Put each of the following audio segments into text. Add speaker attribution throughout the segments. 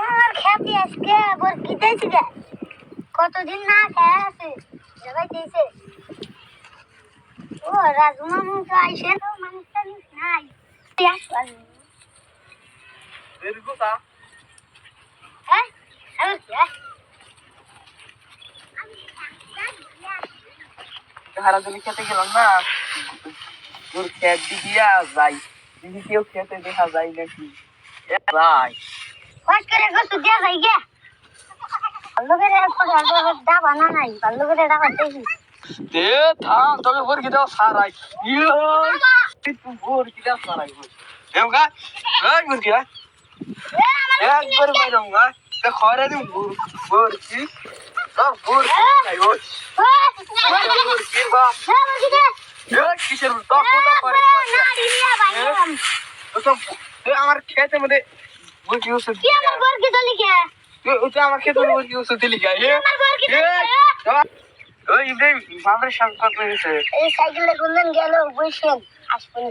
Speaker 1: আমার খেতে আজকে বরকিতেছি গে কতদিন না খেয়ে আছে সবাই দিয়েছে ও রাজু মামু তো আইসে তো মানুষটা নাই হ্যাঁ
Speaker 2: হারাজনি খেতে গেলাম না তোর খেত দিয়া যাই দিদি কেউ খেতে দেখা যায় নাকি যাই
Speaker 1: কষ্ট করে কষ্ট দিয়া যাই গে ভালো করে ডাবা না নাই ভালো করে ডাবা দেখি
Speaker 2: দে থাম তোকে ভোর কি দাও সারাই তুই ভোর কি দাও সারাই এম গা এই ভোর কি একবার বাইরম গা তে খরে দিম ভোর কি সব ভোর কি নাই ওই ভোর কি বা কিসের তো কোথা করে তুই আমার খেতে মধ্যে ভোর কি ওষুধ
Speaker 1: কি আমার বরকি চলি কে
Speaker 2: তুই আমার খেতে ভোর কি ওষুধ দিলি গা ওই ইব্রাহিম বাবার সংকট হয়েছে
Speaker 1: এই সাইকেলে গুনলেন গেল বসেন আসবেন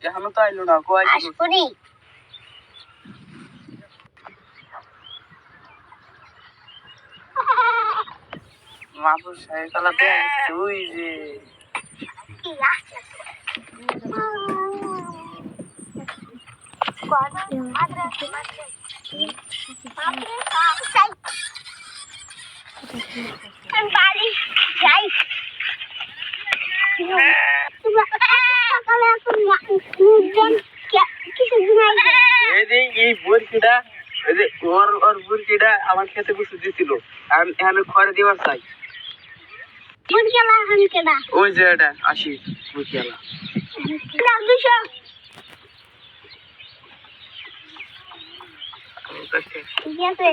Speaker 2: এখনো তো আইলো না কয়
Speaker 1: আসবনি
Speaker 2: মাপুর সাহেব চালাতে তুই যে
Speaker 1: বাড়ি যাই
Speaker 2: এই বুরকিটা ওর বুরকিটা আমার খেতে বসে দিছিল আমি খড়ে দিবার চাই ওই যে এটা আসি বুরকিয়ালা
Speaker 1: ঠিক আছে